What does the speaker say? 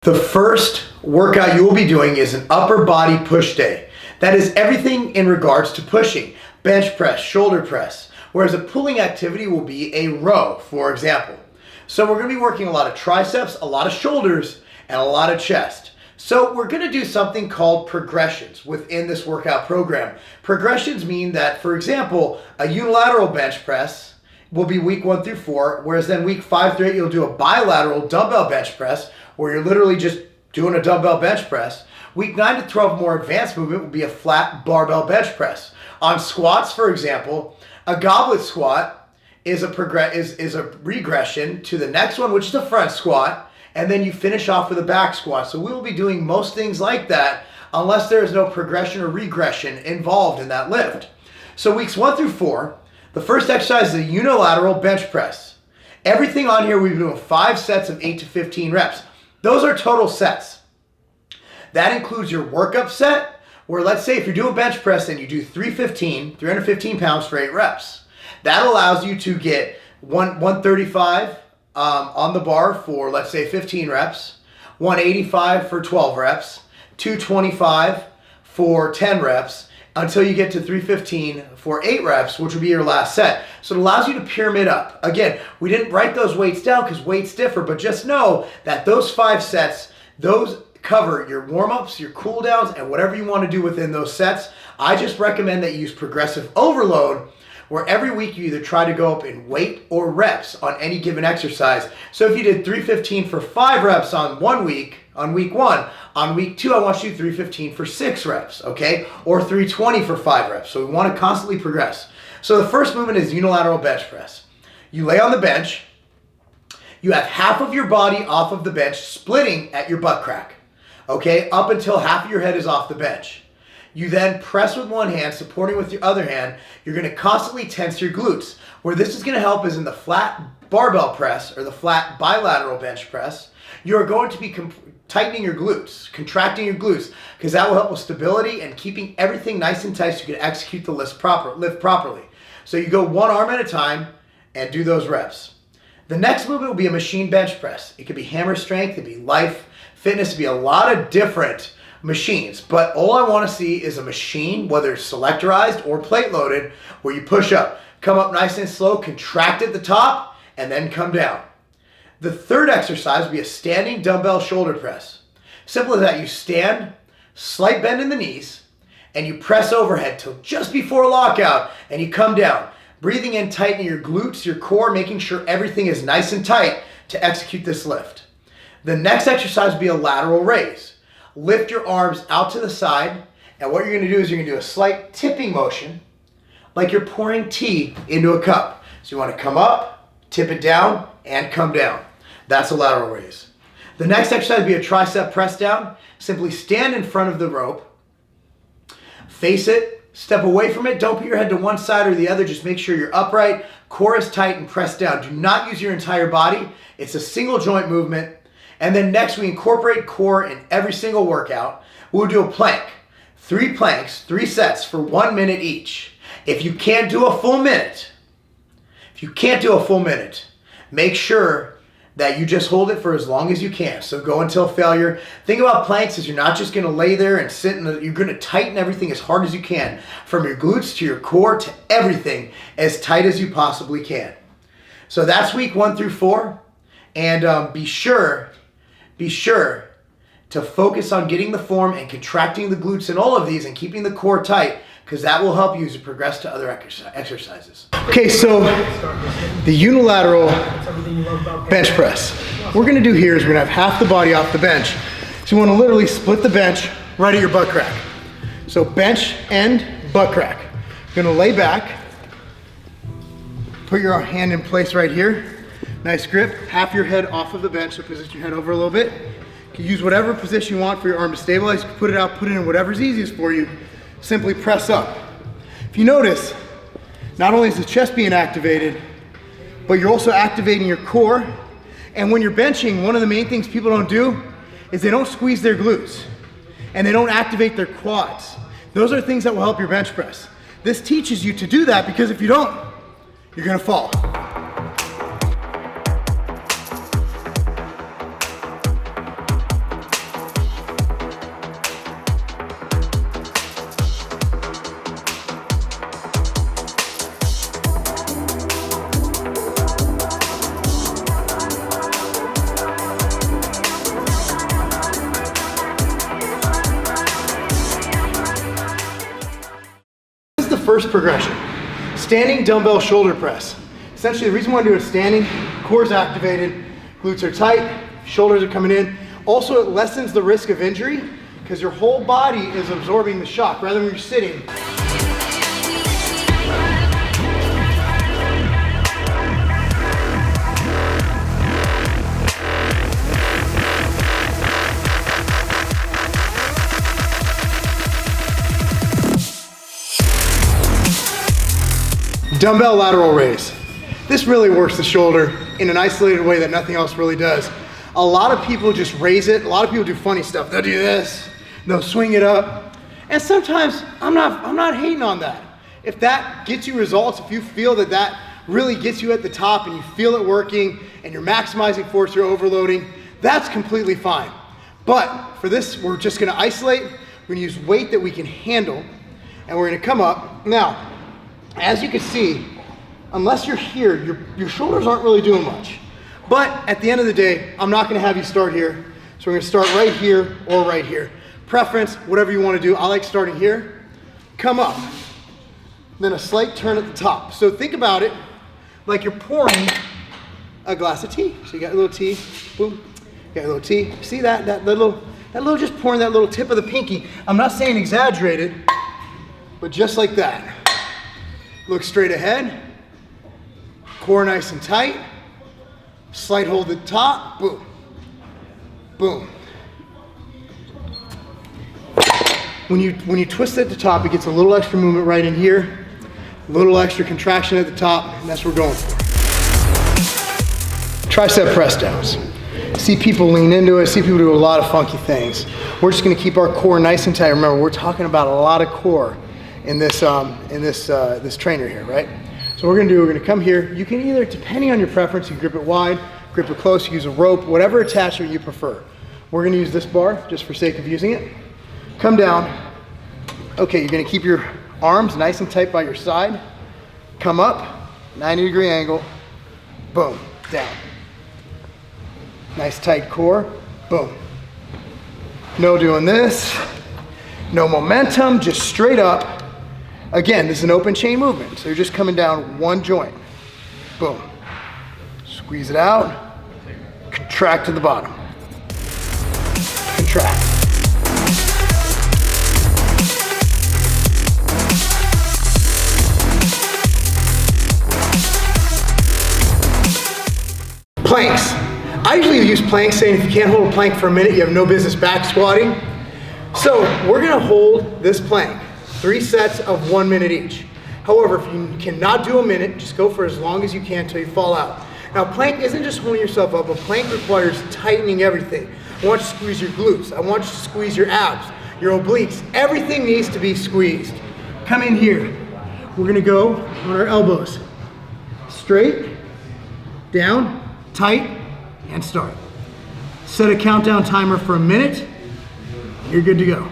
The first workout you will be doing is an upper body push day. That is everything in regards to pushing. Bench press, shoulder press, whereas a pulling activity will be a row, for example. So we're going to be working a lot of triceps, a lot of shoulders, and a lot of chest. So we're going to do something called progressions within this workout program. Progressions mean that, for example, a unilateral bench press will be week 1 through 4, whereas then week 5 through 8 you'll do a bilateral dumbbell bench press, where you're literally just doing a dumbbell bench press. Week 9 to 12, more advanced movement will be a flat barbell bench press. On squats, for example, a goblet squat is a regression to the next one, which is the front squat, and then you finish off with a back squat. So we will be doing most things like that unless there is no progression or regression involved in that lift. So weeks 1 through 4, the first exercise is a unilateral bench press. Everything on here, we've been doing 5 sets of 8 to 15 reps. Those are total sets. That includes your workup set, where let's say if you're doing bench press and you do 315 pounds for 8 reps. That allows you to get 135 on the bar for, let's say, 15 reps, 185 for 12 reps, 225 for 10 reps, until you get to 315 for 8 reps, which will be your last set. So it allows you to pyramid up. Again, we didn't write those weights down because weights differ, but just know that those 5 sets, those cover your warm-ups, your cool-downs, and whatever you want to do within those sets. I just recommend that you use progressive overload, where every week you either try to go up in weight or reps on any given exercise. So if you did 315 for 5 reps on week 1, on week 2 I want you to do 315 for 6 reps, okay? Or 320 for 5 reps. So we want to constantly progress. So the first movement is unilateral bench press. You lay on the bench, you have half of your body off of the bench, splitting at your butt crack, okay? Up until half of your head is off the bench. You then press with one hand, supporting with your other hand. You're going to constantly tense your glutes. Where this is going to help is in the flat barbell press or the flat bilateral bench press. You're going to be tightening your glutes, contracting your glutes, because that will help with stability and keeping everything nice and tight so you can execute the lift properly. So you go one arm at a time and do those reps. The next movement will be a machine bench press. It could be hammer strength, it could be life, fitness, it could be a lot of different machines, but all I want to see is a machine, whether it's selectorized or plate loaded, where you push up, come up nice and slow, contract at the top, and then come down. The third exercise will be a standing dumbbell shoulder press. Simple as that. You stand, slight bend in the knees, and you press overhead till just before lockout, and you come down. Breathing in, tightening your glutes, your core, making sure everything is nice and tight to execute this lift. The next exercise will be a lateral raise. Lift your arms out to the side, and what you're going to do is you're going to do a slight tipping motion, like you're pouring tea into a cup. So you want to come up, tip it down, and come down. That's a lateral raise. The next exercise will be a tricep press down. Simply stand in front of the rope, face it, step away from it. Don't put your head to one side or the other. Just make sure you're upright, core is tight, and press down. Do not use your entire body. It's a single joint movement. And then next we incorporate core in every single workout. We'll do a plank. 3 planks, 3 sets for 1 minute each. If you can't do a full minute, make sure that you just hold it for as long as you can. So go until failure. Think about planks as you're not just going to lay there and sit you're going to tighten everything as hard as you can, from your glutes to your core to everything, as tight as you possibly can. So that's week 1 through 4. And be sure to focus on getting the form and contracting the glutes in all of these and keeping the core tight, because that will help you as you progress to other exercises. Okay, so the unilateral bench press. What we're gonna do here is we're gonna have half the body off the bench. So you wanna literally split the bench right at your butt crack. So bench and butt crack. You're gonna lay back, put your hand in place right here. Nice grip, half your head off of the bench, so position your head over a little bit. You can use whatever position you want for your arm to stabilize. You can put it out, put it in whatever's easiest for you. Simply press up. If you notice, not only is the chest being activated, but you're also activating your core. And when you're benching, one of the main things people don't do is they don't squeeze their glutes and they don't activate their quads. Those are things that will help your bench press. This teaches you to do that, because if you don't, you're gonna fall. first progression. Standing dumbbell shoulder press. Essentially, the reason why I do it standing, core is activated, glutes are tight, shoulders are coming in. Also, it lessens the risk of injury because your whole body is absorbing the shock rather than when you're sitting. Dumbbell lateral raise. This really works the shoulder in an isolated way that nothing else really does. A lot of people just raise it. A lot of people do funny stuff. They'll do this, they'll swing it up. And sometimes I'm not hating on that. If that gets you results, if you feel that that really gets you at the top and you feel it working and you're maximizing force, you're overloading, that's completely fine. But for this, we're just gonna isolate. We're gonna use weight that we can handle and we're gonna come up. Now, as you can see, unless you're here, your shoulders aren't really doing much. But at the end of the day, I'm not gonna have you start here. So we're gonna start right here or right here. Preference, whatever you wanna do. I like starting here. Come up. Then a slight turn at the top. So think about it like you're pouring a glass of tea. So you got a little tea, boom, you got a little tea. See that little just pouring that little tip of the pinky. I'm not saying exaggerated, but just like that. Look straight ahead, core nice and tight, slight hold at the top, boom, boom. When you twist at the top, it gets a little extra movement right in here, a little extra contraction at the top, and that's what we're going for. Tricep press downs. See people lean into it, see people do a lot of funky things. We're just gonna keep our core nice and tight. Remember, we're talking about a lot of core in this trainer here, right? So what we're gonna come here. You can either, depending on your preference, you grip it wide, grip it close, use a rope, whatever attachment you prefer. We're gonna use this bar just for sake of using it. Come down. Okay, you're gonna keep your arms nice and tight by your side. Come up, 90-degree angle, boom, down. Nice tight core, boom. No doing this, no momentum, just straight up. Again, this is an open chain movement, so you're just coming down one joint. Boom. Squeeze it out, contract to the bottom. Contract. Planks. I usually use planks, saying if you can't hold a plank for a minute, you have no business back squatting. So we're gonna hold this plank. 3 sets of 1 minute each. However, if you cannot do a minute, just go for as long as you can until you fall out. Now, plank isn't just holding yourself up, but plank requires tightening everything. I want you to squeeze your glutes. I want you to squeeze your abs, your obliques. Everything needs to be squeezed. Come in here. We're gonna go on our elbows. Straight, down, tight, and start. Set a countdown timer for a minute. You're good to go.